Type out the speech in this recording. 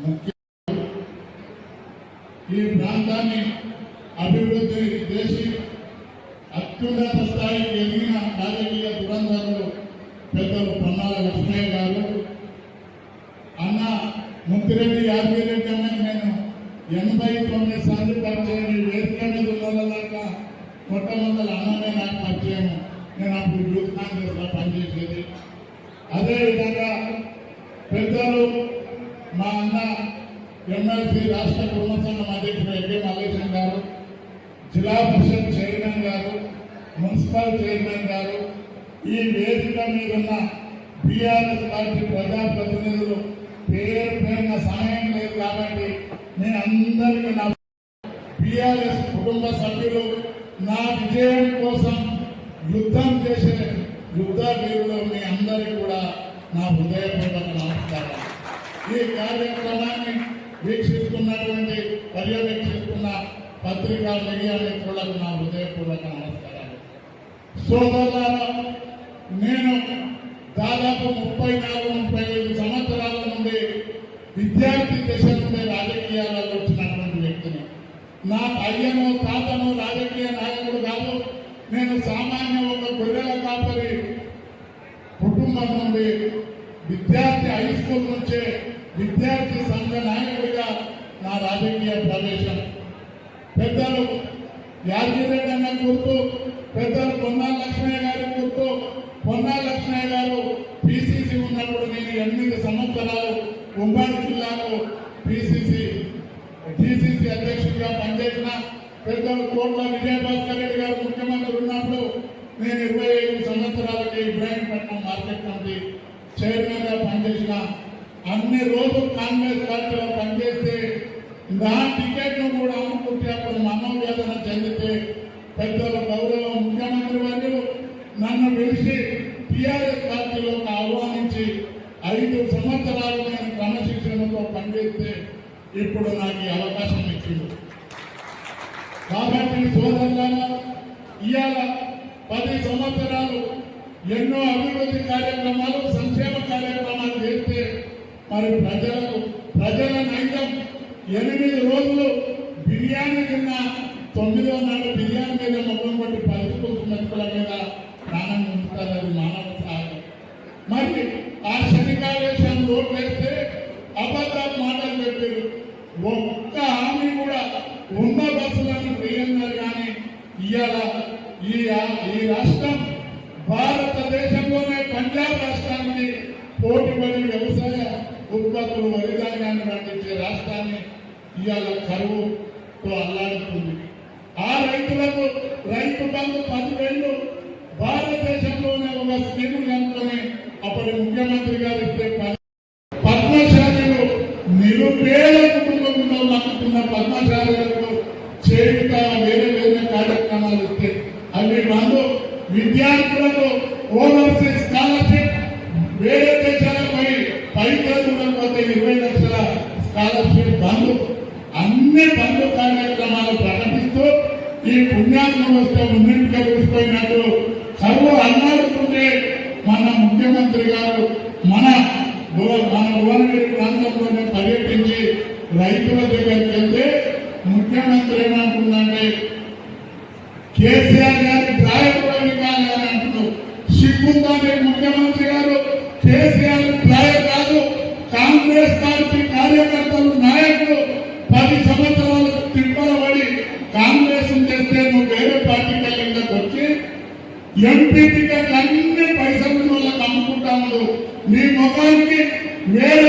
ముఖ్య ఈ ప్రాంతాన్ని అభివృద్ధి చేసి అత్యున్నత స్థాయికి ఎదిగిన రాజకీయ దురంధరులు పెద్దలు పొన్నాల లక్ష్మయ్య గారు, అన్న ముత్తిరెడ్డి యాదగిరెడ్డి అన్నకి నేను 89 సార్లు పరిచయం. ఈ వేదిక మీద ఉన్నదాకా మొట్టమొదటి అన్నమే నాకు పరిచయం. నేను అప్పుడు యూత్ కాంగ్రెస్ లో పనిచేసేది. అదేవిధంగా పెద్దలు మా అన్న ఎమ్మెల్సీ రాష్ట్ర కుటుంబ సంఘం అధ్యక్షుడు ఎన్కే మల్లేశం గారు, జిల్లా పరిషత్ చైర్మన్ గారు, మున్సిపల్ చైర్మన్ గారు, ఈ వేదిక మీద ఉన్న బీఆర్ఎస్ పార్టీ ప్రజాప్రతినిధులు పేరు పేరున సమయం లేదు కాబట్టి నేను అందరికీ నా బీఆర్ఎస్ కుటుంబ సభ్యులు నా విజయం కోసం యుద్ధం చేసే యుద్ధ వీరులు మీ అందరికీ కూడా నా హృదయపూర్వక నమస్కారం. ఈ కార్యక్రమాన్ని వీక్షిస్తున్నటువంటి పర్యవేక్షిస్తున్న పత్రికా మీడియా మిత్రులకు నా హృదయపూర్వక నమస్కారాలు. సోదరులారా, నేను దాదాపు 34-35 సంవత్సరాల నుండి విద్యార్థి దశ నుండి రాజకీయాలలో వచ్చినటువంటి వ్యక్తిని. నా అయ్యను తాతను రాజకీయ నాయకుడు కాదు. నేను సామాన్య ఒక గొర్రెల కాపరి కుటుంబం నుండి విద్యార్థి హై స్కూల్ నుంచే విద్యార్థి సంఘ నాయకుడిగా నా రాజకీయ ప్రవేశం. పెద్దలు యాదగిరెడ్డి అన్న గుర్తు, పెద్దలు పొన్నాల లక్ష్మయ్య గారి గుర్తు. పొన్నాల లక్ష్మయ్య గారు పిసిసి ఉన్నప్పుడు నేను 8 సంవత్సరాలు ఉమ్మడి జిల్లాలో డిసిసి అధ్యక్షుడిగా పనిచేసిన. పెద్దలు కోట్ల విజయభాస్కర్ రెడ్డి గారు ముఖ్యమంత్రి ఉన్నప్పుడు నేను 25 సంవత్సరాలకి ఇబ్రాహీంపట్నం మార్కెట్ కమిటీ చైర్మన్ గా పనిచేసిన. అన్ని రోజులు కాంగ్రెస్ పార్టీలో పనిచేస్తే నా టికెట్ను కూడా అమ్ముకుంటే అప్పుడు మనోవేదన చెందితే పెద్దల గౌరవ ముఖ్యమంత్రి వర్యులు నన్ను పిలిచి టీఆర్ఎస్ పార్టీలోకి ఆహ్వానించి 5 సంవత్సరాలు నేను క్రమశిక్షణతో పనిచేస్తే ఇప్పుడు నాకు ఈ అవకాశం ఇచ్చింది. కాబట్టి సోదరులారా, ఇవాళ 10 సంవత్సరాలు ఎన్నో అభివృద్ధి కార్యక్రమాలు, సంక్షేమ కార్యక్రమాలు చేస్తే మరి ప్రజల నైజం 8 రోజులు బిర్యానీ తిన్న 9వ నాడు బిర్యానీ మీద మొక్కలు కొట్టి పలుకు మెతుకుల మీద ప్రాణం ఉంచుతారు. అది మానవ సహాయం. మరి ఆ శనికావేశం రోడ్లు వేస్తే అబద్ధ మాటలు పెట్టారు. ఒక్క హామీ కూడా ఉన్న బస్సులను వేయన్నారు. కానీ ఇవాళ ఈ రాష్ట్రం భారతదేశంలోనే పంజాబ్ రాష్ట్రానికి పోటీపడి వ్యవసాయ ఉత్పత్తులు వరి ధాన్యాన్ని పండించే రాష్ట్రాన్ని ఇవాళ కరువుతో అల్లాడుతుంది. ఆ రైతులకు రైతు బంధు 10,000 భారతదేశంలోనే ఒక స్కీమ్ కనుకొని అప్పటి ముఖ్యమంత్రి గారు ఇస్తే పద్మశాలీలు నిరుపేద కుటుంబంలో నమ్ముతున్న పద్మశాలీలకు చేయుత వేరే కార్యక్రమాలు ఇస్తే అవి బంధు, విద్యార్థులకు ఓవర్సీస్ స్కాలర్షిప్, వేరే దేశాలపై చదువుకపోతే 20 లక్షల స్కాలర్షిప్ బంధు, అన్ని బంధు కార్యక్రమాలు ప్రకటిస్తూ ఈ పుణ్యాత్మ వస్తే ముందుకు కలిసిపోయినట్టు కరువు అన్నాడుతుంటే మన ముఖ్యమంత్రి గారు మన భువనగిరి ప్రాంతంలోనే పర్యటించి రైతుల దగ్గరికి వెళ్తే ముఖ్యమంత్రి ఏమంటుందంటే కేసీఆర్ గారి ప్రాయకులని కాదు అని అంటున్నారు. సిగ్గుందంటే ముఖ్యమంత్రి గారు కేసీఆర్ ప్రాయ కాదు, కాంగ్రెస్ పార్టీ కార్యకర్తలు నాయకులు 10 సంవత్సరాలు తిప్పలబడి కాంగ్రెస్ చేస్తే నువ్వు వేరే పార్టీ కిందకు వచ్చి ఎంపీ టికెట్ అన్ని పైసలు వాళ్ళకి అమ్ముకుంటాము. నీ ముఖానికి వేరే